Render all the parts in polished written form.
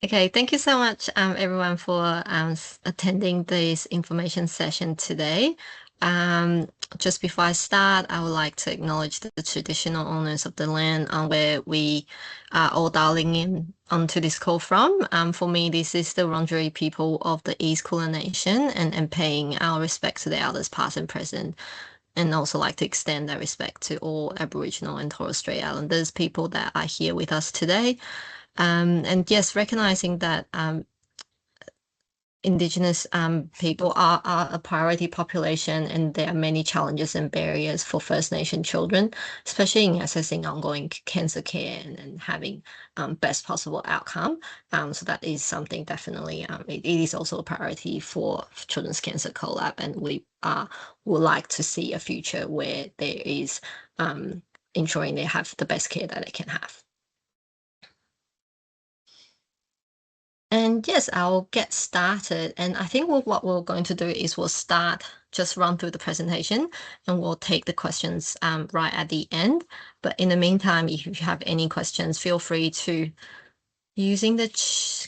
Okay, thank you so much, everyone, for attending this information session today. Just before I start, I would like to acknowledge the traditional owners of the land on where we are all dialing in onto this call from. For me, this is the Wurundjeri people of the East Kulin Nation, and paying our respect to the elders past and present, and also like to extend that respect to all Aboriginal and Torres Strait Islanders people that are here with us today. And yes, recognizing that Indigenous people are a priority population, and there are many challenges and barriers for First Nation children, especially in accessing ongoing cancer care and having best possible outcome. So that is something definitely, it is also a priority for Children's Cancer CoLab, and we would like to see a future where there is ensuring they have the best care that they can have. And yes, I'll get started. And I think what we're going to do is we'll just run through the presentation, and we'll take the questions right at the end. But in the meantime, if you have any questions, feel free to using the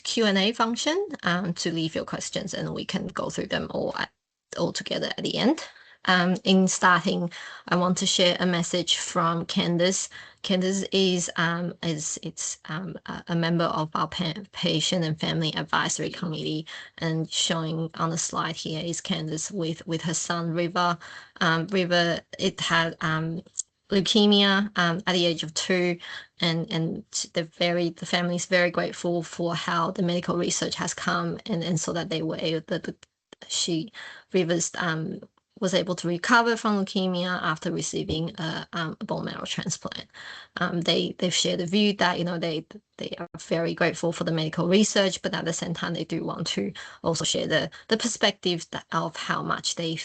Q&A function to leave your questions, and we can go through them all together at the end. In starting, I want to share a message from Candice. Candice is a member of our patient and family advisory committee, and showing on the slide here is Candice with her son River. River, it had leukemia at the age of 2, and the family is very grateful for how the medical research has come, and so that they were able Rivers was able to recover from leukemia after receiving a bone marrow transplant. They've shared the view that they are very grateful for the medical research, but at the same time they do want to also share the perspective of how much their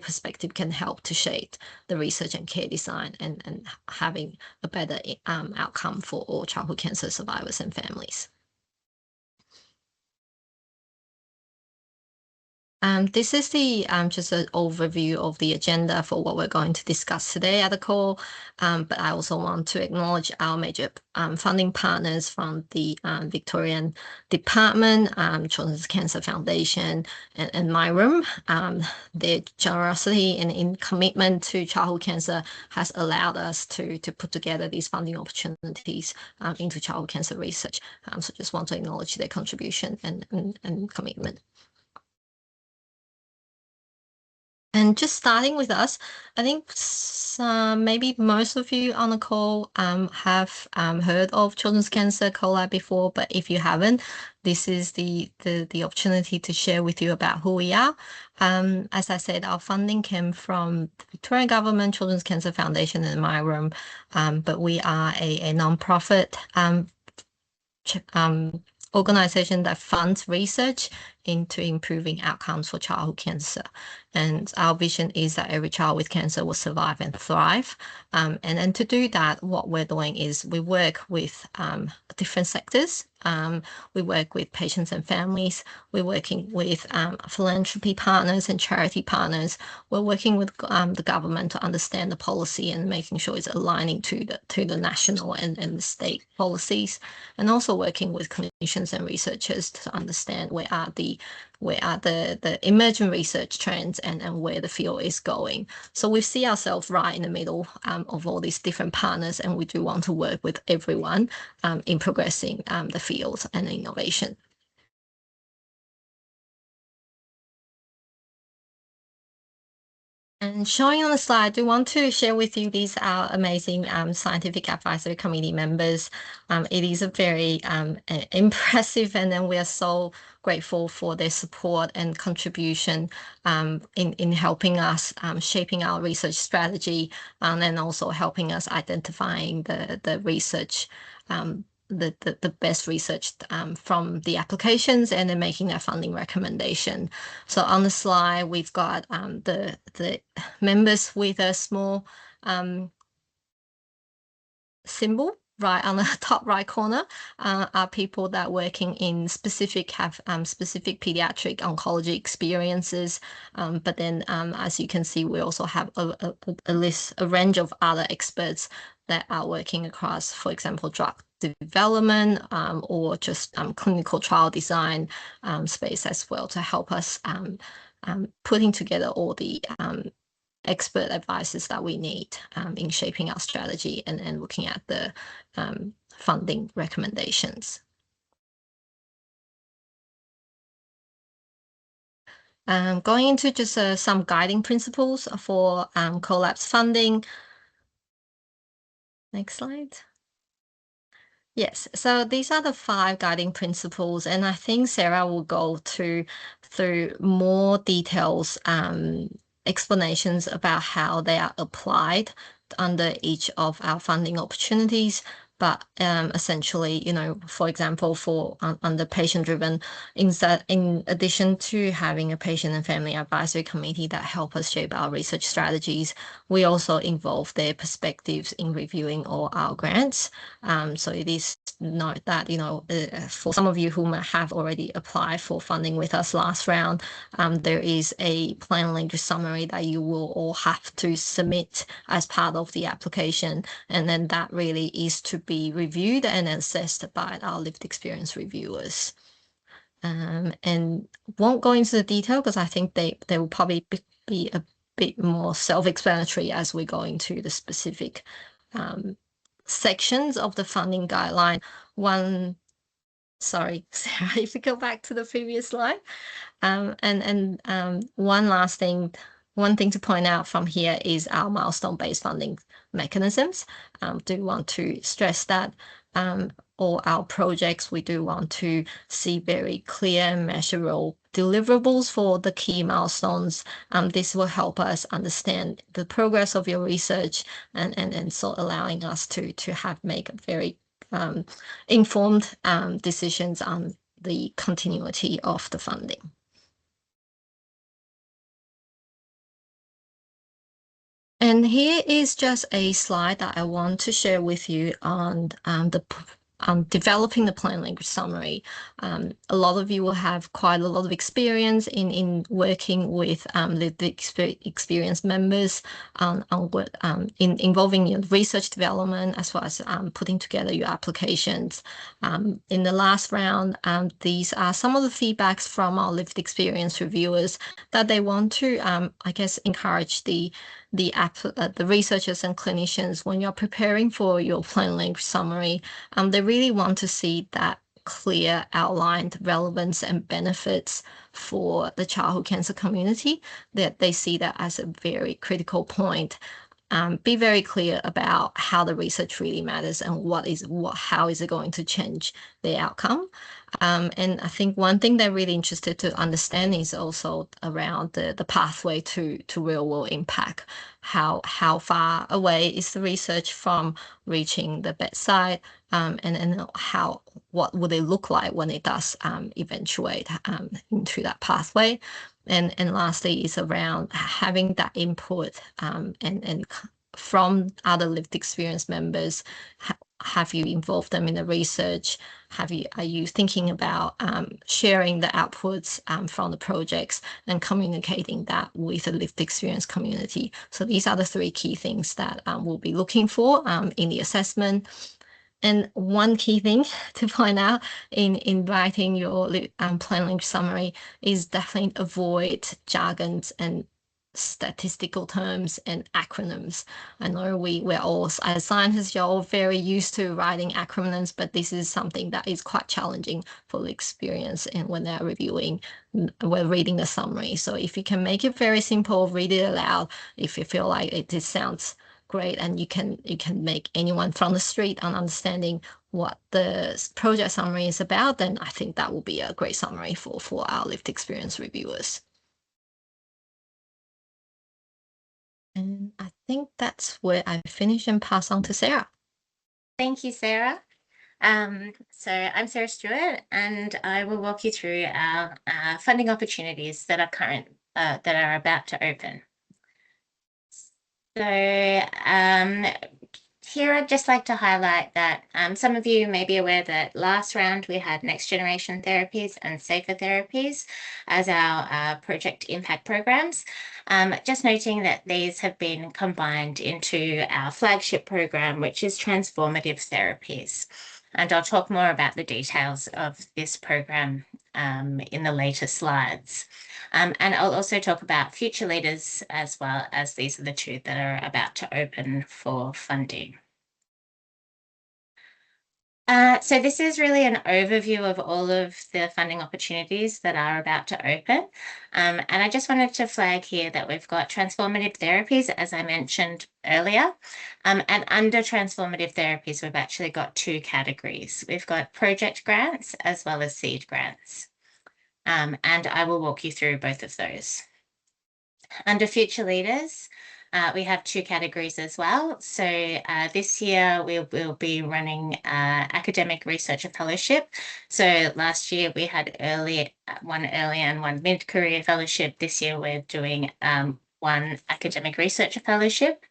perspective can help to shape the research and care design, and having a better outcome for all childhood cancer survivors and families. This is just an overview of the agenda for what we're going to discuss today at the call. But I also want to acknowledge our major funding partners from the Victorian Department, Children's Cancer Foundation, and My Room. Their generosity and in commitment to childhood cancer has allowed us to put together these funding opportunities into childhood cancer research. So just want to acknowledge their contribution and commitment. And just starting with us, I think maybe most of you on the call have heard of Children's Cancer CoLab before, but if you haven't, this is the opportunity to share with you about who we are. As I said, our funding came from the Victorian Government, Children's Cancer Foundation, and My Room, but we are a non-profit organization that funds research into improving outcomes for childhood cancer. And our vision is that every child with cancer will survive and thrive. And then to do that, what we're doing is we work with different sectors. We work with patients and families. We're working with philanthropy partners and charity partners. We're working with the government to understand the policy and making sure it's aligning to the national and the state policies, and also working with clinicians and researchers to understand where are the emerging research trends and where the field is going. So we see ourselves right in the middle of all these different partners, and we do want to work with everyone in progressing the field and innovation. And showing on the slide, I do want to share with you these are amazing scientific advisory committee members. It is a very impressive, and then we are so grateful for their support and contribution in helping us shaping our research strategy, and also helping us identifying the research the best research from the applications, and then making a funding recommendation. So on the slide, we've got the members with a small symbol right on the top right corner are people that are working in have specific pediatric oncology experiences. But then as you can see, we also have a range of other experts that are working across, for example, drug development or just clinical trial design space as well, to help us putting together all the expert advices that we need in shaping our strategy and looking at the funding recommendations. Going into just some guiding principles for CoLab's funding. Next slide. Yes, so these are the 5 guiding principles, and I think Sarah will go through more details, explanations about how they are applied under each of our funding opportunities. But essentially, for example, for under patient-driven, in addition to having a patient and family advisory committee that help us shape our research strategies, we also involve their perspectives in reviewing all our grants. So it is note that, for some of you who might have already applied for funding with us last round, there is a plan language summary that you will all have to submit as part of the application. And then that really is to be reviewed and assessed by our lived experience reviewers. And won't go into the detail because I think they will probably be a bit more self-explanatory as we go into the specific sections of the funding guideline. Sorry, Sarah, if you go back to the previous slide. One thing to point out from here is our milestone-based funding mechanisms. Do want to stress that all our projects, we do want to see very clear, measurable deliverables for the key milestones. This will help us understand the progress of your research and so allowing us to make very informed decisions on the continuity of the funding. And here is just a slide that I want to share with you on developing the plan language summary. A lot of you will have quite a lot of experience in working with the experienced members in involving your research development as well as putting together your applications. In the last round, these are some of the feedbacks from our lived experience reviewers that they want to, I guess, encourage the researchers and clinicians when you're preparing for your plan language summary. They really want to see that clear outlined relevance and benefits for the childhood cancer community, that they see that as a very critical point. Be very clear about how the research really matters and how is it going to change the outcome. And I think one thing they're really interested to understand is also around the pathway to real world impact. How far away is the research from reaching the bedside, and what would it look like when it does eventuate into that pathway. And lastly is around having that input and from other lived experience members. Have you involved them in the research? Are you thinking about sharing the outputs from the projects and communicating that with the lived experience community? So these are the 3 key things that we'll be looking for in the assessment. And one key thing to point out in writing your plan language summary is definitely avoid jargons and statistical terms and acronyms. I know we're all, as scientists, you're all very used to writing acronyms, but this is something that is quite challenging for the experience and when they're reading the summary. So if you can make it very simple, read it aloud, if you feel like it sounds great, and you can make anyone from the street on understanding what the project summary is about, then I think that will be a great summary for our lived experience reviewers. And I think that's where I finish and pass on to Sarah. Thank you, Sarah. So I'm Sarah Stewart, and I will walk you through our funding opportunities that are about to open. So here I'd just like to highlight that some of you may be aware that last round we had next generation therapies and safer therapies as our project impact programs. Just noting that these have been combined into our flagship program, which is Transformative Therapies. And I'll talk more about the details of this program in the later slides. And I'll also talk about future leaders as well, as these are the two that are about to open for funding. So this is really an overview of all of the funding opportunities that are about to open. And I just wanted to flag here that we've got Transformative Therapies, as I mentioned earlier. And under Transformative Therapies, we've actually got two categories. We've got project grants as well as seed grants. And I will walk you through both of those. Under Future Leaders, we have two categories as well. So this year we'll be running academic researcher fellowship. So last year we had one early and one mid-career fellowship. This year we're doing one academic researcher fellowship,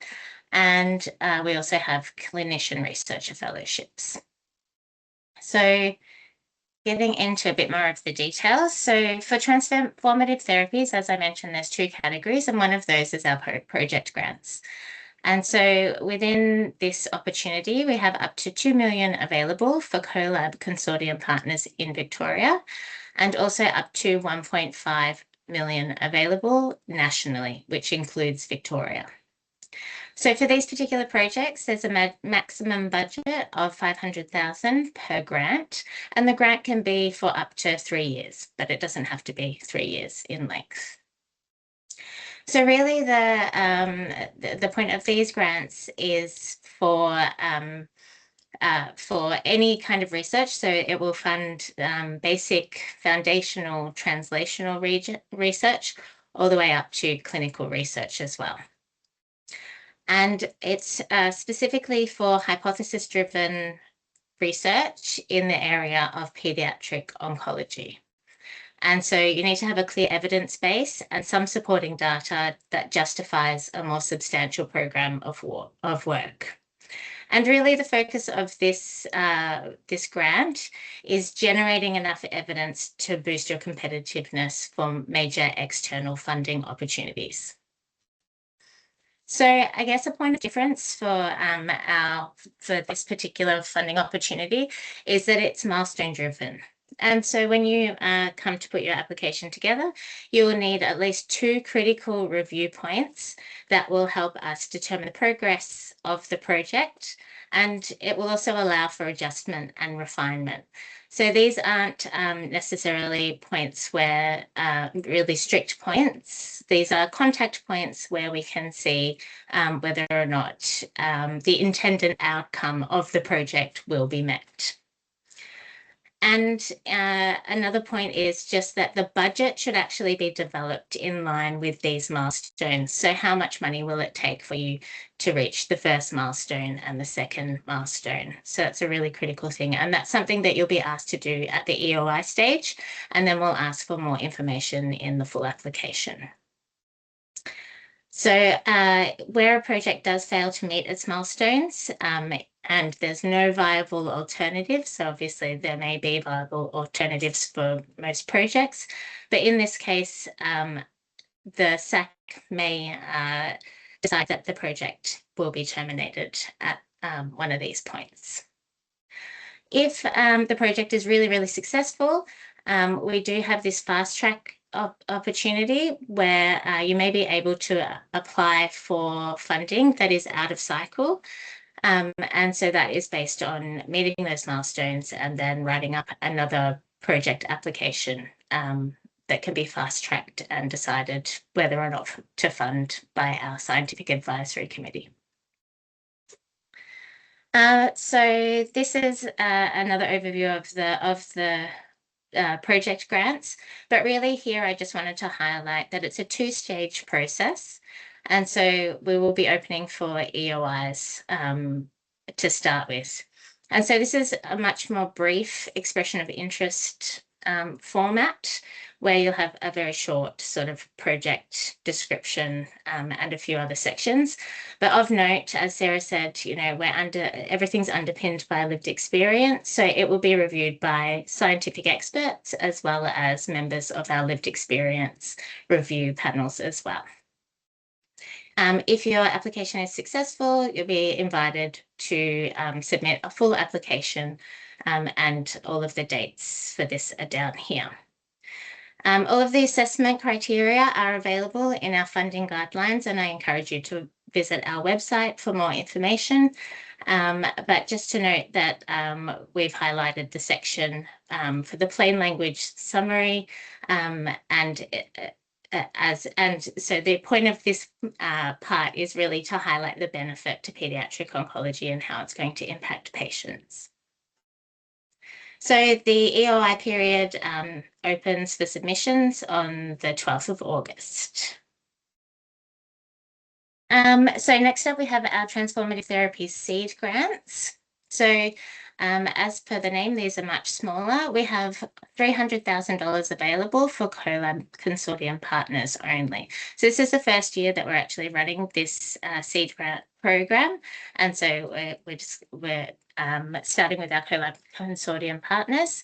and we also have clinician researcher fellowships. So getting into a bit more of the details. So for transformative therapies, as I mentioned, there's two categories, and one of those is our project grants. And so within this opportunity, we have up to 2 million available for CoLab consortium partners in Victoria, and also up to 1.5 million available nationally, which includes Victoria. So for these particular projects, there's a maximum budget of 500,000 per grant, and the grant can be for up to 3 years, but it doesn't have to be 3 years in length. So really the point of these grants is for any kind of research. So it will fund basic foundational translational research all the way up to clinical research as well. And it's specifically for hypothesis-driven research in the area of pediatric oncology. And so you need to have a clear evidence base and some supporting data that justifies a more substantial program of work. And really the focus of this grant is generating enough evidence to boost your competitiveness for major external funding opportunities. So I guess a point of difference for this particular funding opportunity is that it's milestone driven. And so when you come to put your application together, you will need at least 2 critical review points that will help us determine the progress of the project, and it will also allow for adjustment and refinement. So these aren't necessarily points where really strict points. These are contact points where we can see whether or not the intended outcome of the project will be met. And another point is just that the budget should actually be developed in line with these milestones. So how much money will it take for you to reach the first milestone and the second milestone? So that's a really critical thing. And that's something that you'll be asked to do at the EOI stage. And then we'll ask for more information in the full application. So where a project does fail to meet its milestones, and there's no viable alternative, so obviously there may be viable alternatives for most projects, but in this case, the SAC may decide that the project will be terminated at one of these points. If the project is really, really successful, we do have this fast track opportunity where you may be able to apply for funding that is out of cycle. And so that is based on meeting those milestones and then writing up another project application that can be fast-tracked and decided whether or not to fund by our scientific advisory committee. So this is another overview of the project grants, but really here I just wanted to highlight that it's a 2-stage process. And so we will be opening for EOIs to start with. And so this is a much more brief expression of interest format where you'll have a very short sort of project description and a few other sections. But of note, as Sarah said, you know, everything's underpinned by lived experience. So it will be reviewed by scientific experts as well as members of our lived experience review panels as well. If your application is successful, you'll be invited to submit a full application and all of the dates for this are down here. All of the assessment criteria are available in our funding guidelines, and I encourage you to visit our website for more information. But just to note that we've highlighted the section for the plain language summary, and so the point of this part is really to highlight the benefit to pediatric oncology and how it's going to impact patients. So the EOI period opens for submissions on the 12th of August. So next up, we have our Transformative Therapies seed grants. So as per the name, these are much smaller. We have $300,000 available for CoLab consortium partners only. So this is the first year that we're actually running this seed grant program. And so we're starting with our CoLab consortium partners.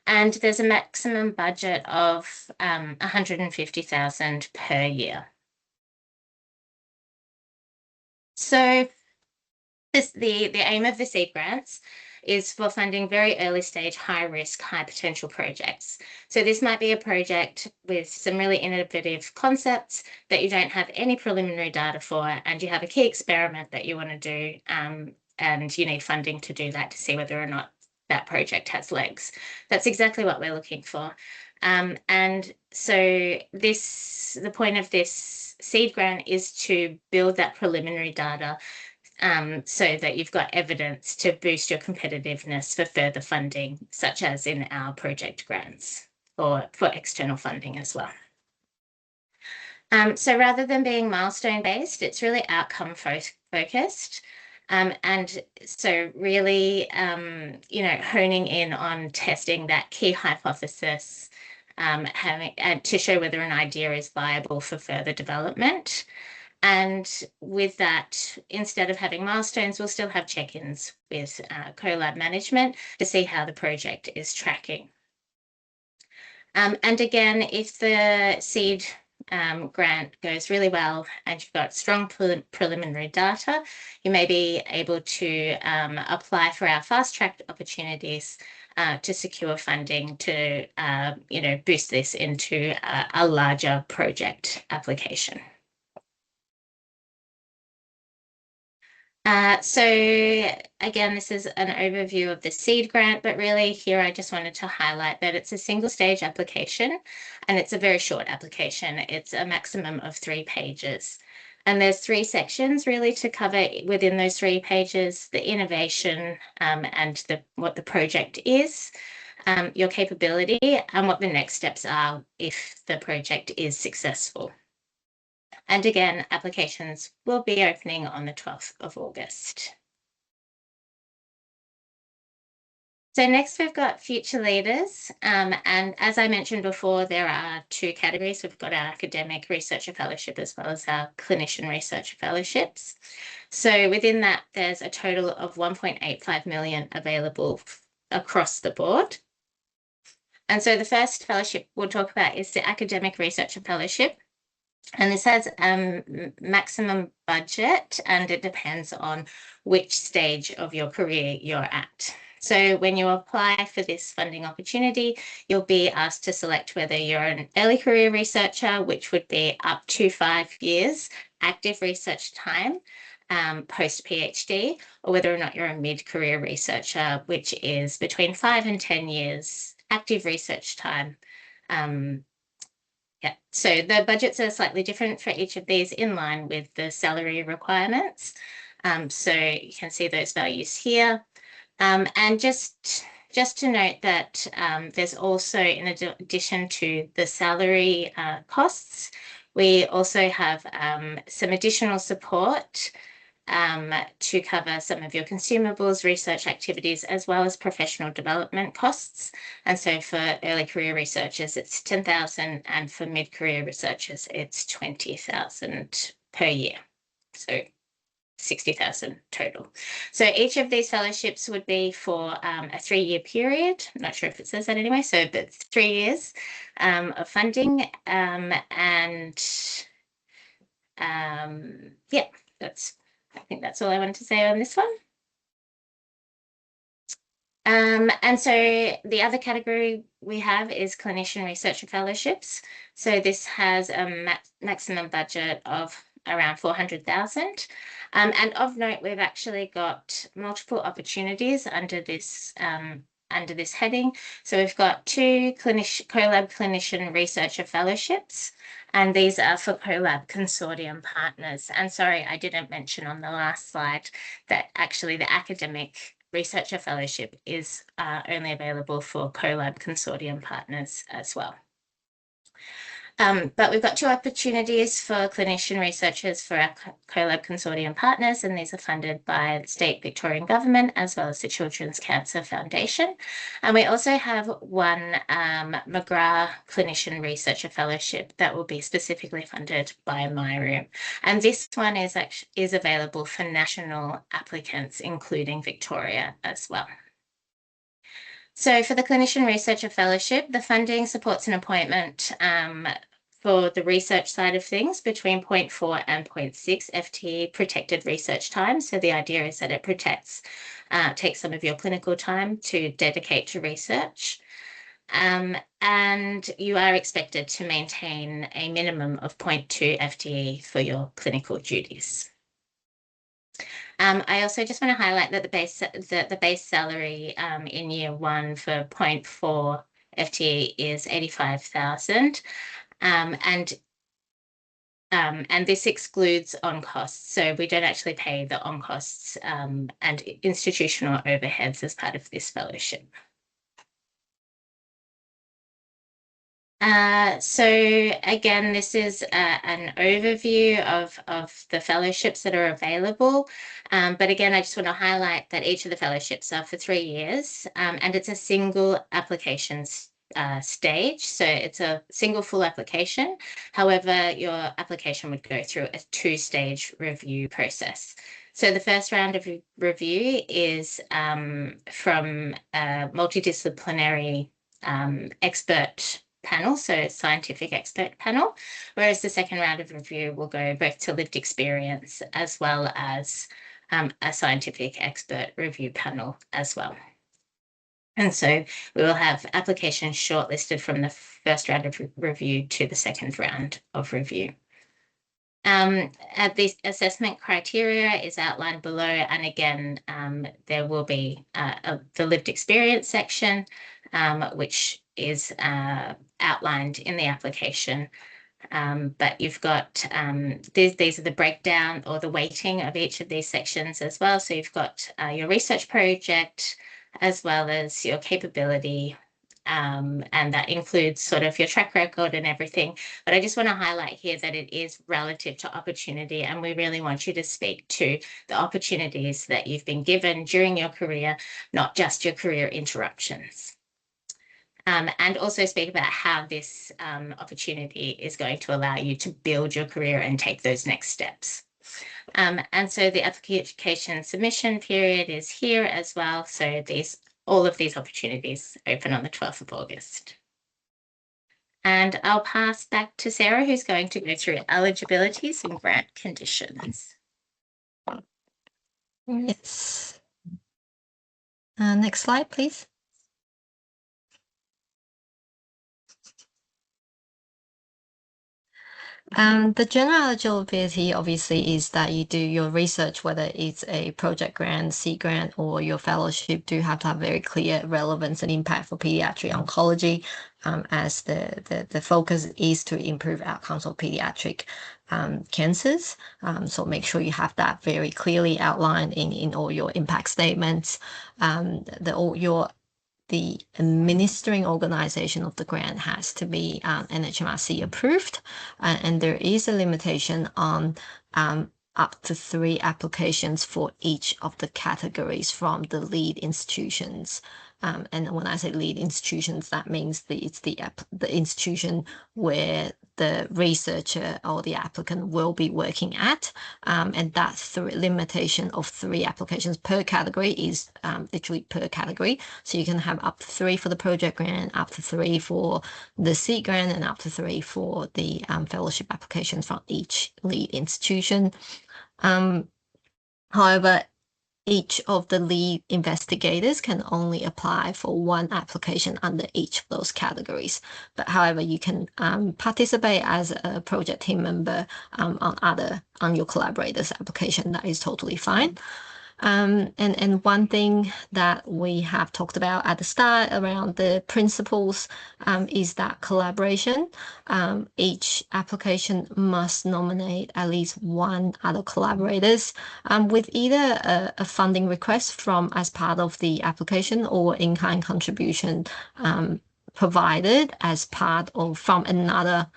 And there's a maximum budget of $150,000 per year. So the aim of the seed grants is for funding very early stage, high risk, high potential projects. So this might be a project with some really innovative concepts that you don't have any preliminary data for, and you have a key experiment that you want to do, and you need funding to do that to see whether or not that project has legs. That's exactly what we're looking for. And so the point of this seed grant is to build that preliminary data so that you've got evidence to boost your competitiveness for further funding, such as in our project grants or for external funding as well. So rather than being milestone based, it's really outcome focused. And so really, honing in on testing that key hypothesis, and to show whether an idea is viable for further development. And with that, instead of having milestones, we'll still have check-ins with CoLab management to see how the project is tracking. And again, if the seed grant goes really well and you've got strong preliminary data, you may be able to apply for our fast-track opportunities to secure funding to boost this into a larger project application. So again, this is an overview of the seed grant, but really here I just wanted to highlight that it's a single stage application and it's a very short application. It's a maximum of 3 pages. And there's 3 sections really to cover within those 3 pages: the innovation and what the project is, your capability, and what the next steps are if the project is successful. And again, applications will be opening on the 12th of August. So next we've got future leaders. And as I mentioned before, there are 2 categories. We've got our academic researcher fellowship as well as our clinician researcher fellowships. So within that, there's a total of 1.85 million available across the board. And so the first fellowship we'll talk about is the academic researcher fellowship. And this has maximum budget, and it depends on which stage of your career you're at. So when you apply for this funding opportunity, you'll be asked to select whether you're an early career researcher, which would be up to 5 years active research time post PhD, or whether or not you're a mid-career researcher, which is between 5 and 10 years active research time. Yeah, so the budgets are slightly different for each of these in line with the salary requirements. So you can see those values here. And just to note that there's also, in addition to the salary costs, we also have some additional support to cover some of your consumables, research activities, as well as professional development costs. And so for early career researchers, it's $10,000, and for mid-career researchers, it's $20,000 per year. So $60,000 total. So each of these fellowships would be for a 3-year period. I'm not sure if it says that anyway. So but 3 years of funding, yeah, I think that's all I wanted to say on this one. And so the other category we have is clinician researcher fellowships. So this has a maximum budget of around 400,000. And of note, we've actually got multiple opportunities under this heading. So we've got two CoLab clinician researcher fellowships, and these are for CoLab consortium partners. And sorry, I didn't mention on the last slide that actually the academic researcher fellowship is only available for CoLab consortium partners as well. But we've got two opportunities for clinician researchers for our CoLab consortium partners, and these are funded by the state Victorian government as well as the Children's Cancer Foundation. And we also have one McGrath clinician researcher fellowship that will be specifically funded by MyRoom. And this one is available for national applicants, including Victoria as well. So for the Clinician Researcher Fellowship, the funding supports an appointment for the research side of things between 0.4 and 0.6 FTE protected research time. So the idea is that it takes some of your clinical time to dedicate to research. And you are expected to maintain a minimum of 0.2 FTE for your clinical duties. I also just want to highlight that the base salary in year one for 0.4 FTE is 85,000, and this excludes on costs. So we don't actually pay the on costs and institutional overheads as part of this fellowship. So again, this is an overview of the fellowships that are available. But again, I just want to highlight that each of the fellowships are for 3 years, and it's a single application stage. So it's a single full application. However, your application would go through a 2-stage review process. So the first round of review is from a multidisciplinary expert panel, so scientific expert panel, whereas the second round of review will go both to lived experience as well as a scientific expert review panel as well. And so we will have applications shortlisted from the first round of review to the second round of review. The assessment criteria is outlined below, and again, there will be the lived experience section, which is outlined in the application. But you've got these are the breakdown or the weighting of each of these sections as well. So you've got your research project as well as your capability, and that includes sort of your track record and everything. But I just want to highlight here that it is relative to opportunity, and we really want you to speak to the opportunities that you've been given during your career, not just your career interruptions. And also speak about how this opportunity is going to allow you to build your career and take those next steps. And so the application submission period is here as well. So all of these opportunities open on the 12th of August. And I'll pass back to Sarah, who's going to go through eligibilities and grant conditions. Yes. Next slide, please. The general eligibility obviously is that you do your research, whether it's a project grant, seed grant, or your fellowship, do have to have very clear relevance and impact for pediatric oncology, as the focus is to improve outcomes of pediatric cancers. So make sure you have that very clearly outlined in all your impact statements. The administering organization of the grant has to be NHMRC approved, and there is a limitation on up to 3 applications for each of the categories from the lead institutions. And when I say lead institutions, that means it's the institution where the researcher or the applicant will be working at, and that limitation of 3 applications per category is literally per category. So you can have up to 3 for the project grant, up to 3 for the seed grant, and up to 3 for the fellowship applications from each lead institution. However, each of the lead investigators can only apply for one application under each of those categories. But however, you can participate as a project team member on your collaborator's application. That is totally fine. And one thing that we have talked about at the start around the principles is that collaboration. Each application must nominate at least one other collaborators with either a funding request from as part of the application or in-kind contribution provided as part of from another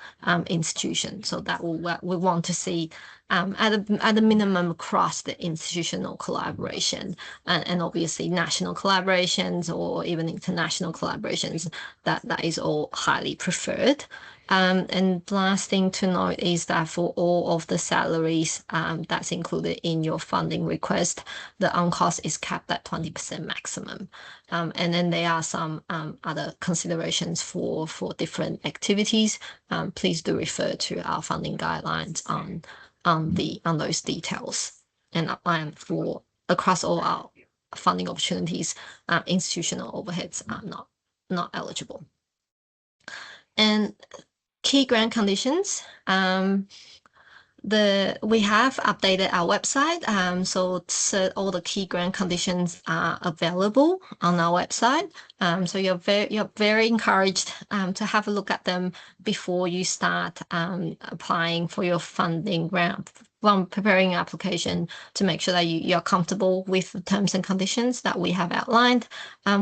institution. So that we want to see at a minimum across the institutional collaboration and obviously national collaborations or even international collaborations, that is all highly preferred. And last thing to note is that for all of the salaries that's included in your funding request, the on-cost is capped at 20% maximum. And then there are some other considerations for different activities. Please do refer to our funding guidelines on those details. And for across all our funding opportunities, institutional overheads are not eligible. And key grant conditions. We have updated our website, so all the key grant conditions are available on our website. So you're very encouraged to have a look at them before you start applying for your funding grant. From preparing your application to make sure that you're comfortable with the terms and conditions that we have outlined.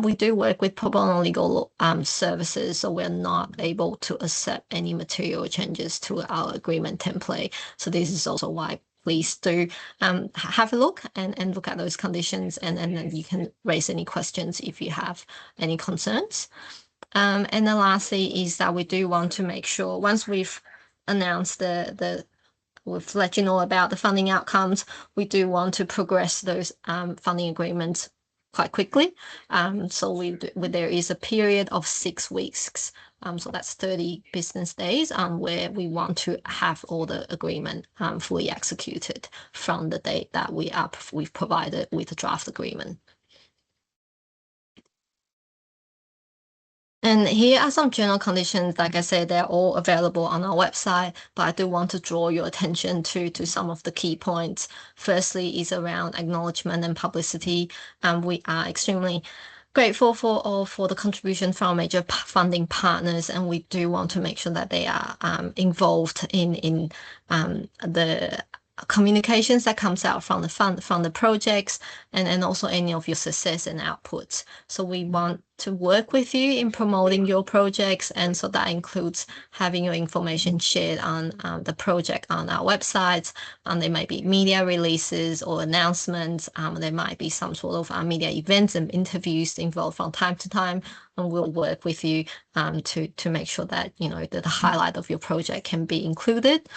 We do work with pro bono legal services, so we're not able to accept any material changes to our agreement template. So this is also why please do have a look and look at those conditions, and then you can raise any questions if you have any concerns. And then lastly is that we do want to make sure once we've announced we've let you know about the funding outcomes, we do want to progress those funding agreements quite quickly. So there is a period of 6 weeks. So that's 30 business days where we want to have all the agreement fully executed from the date that we've provided with the draft agreement. And here are some general conditions. Like I said, they're all available on our website, but I do want to draw your attention to some of the key points. Firstly is around acknowledgement and publicity. We are extremely grateful for the contribution from our major funding partners, and we do want to make sure that they are involved in the communications that comes out from the projects and also any of your success and outputs. So we want to work with you in promoting your projects, and so that includes having your information shared on the project on our websites. There might be media releases or announcements. There might be some sort of media events and interviews involved from time to time, and we'll work with you to make sure that the highlight of your project can be included.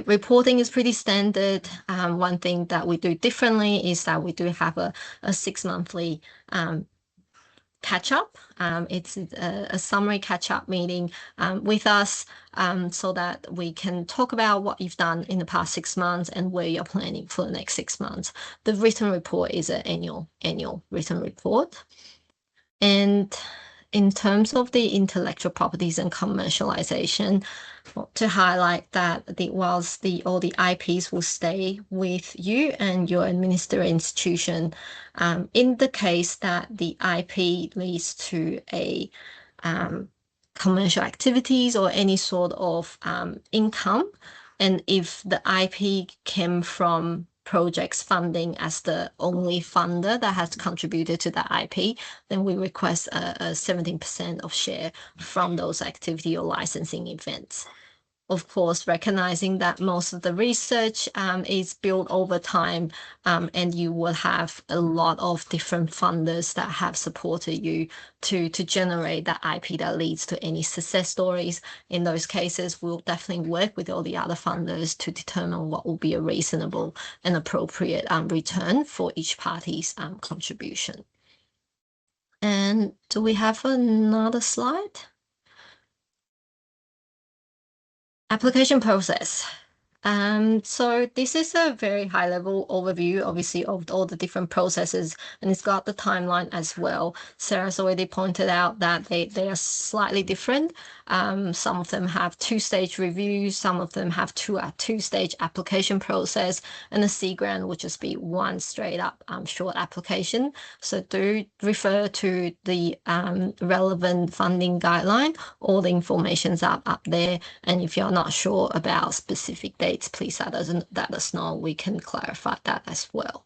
Reporting is pretty standard. One thing that we do differently is that we do have a 6-monthly catch up. It's a summary catch up meeting with us so that we can talk about what you've done in the past 6 months and where you're planning for the next 6 months. The written report is an annual written report. And in terms of the intellectual properties and commercialization, to highlight that whilst all the IPs will stay with you and your administrator institution, in the case that the IP leads to a commercial activities or any sort of income, and if the IP came from projects funding as the only funder that has contributed to the IP, then we request a 17% of share from those activity or licensing events. Of course, recognizing that most of the research is built over time, and you will have a lot of different funders that have supported you to generate that IP that leads to any success stories. In those cases, we'll definitely work with all the other funders to determine what will be a reasonable and appropriate return for each party's contribution. And do we have another slide? Application process. So this is a very high level overview, obviously, of all the different processes, and it's got the timeline as well. Sarah's already pointed out that they are slightly different. Some of them have two-stage reviews, some of them have two-stage application process, and a C grant would just be one straight up short application. So do refer to the relevant funding guideline. All the information's up there, and if you're not sure about specific dates, please let us know. We can clarify that as well.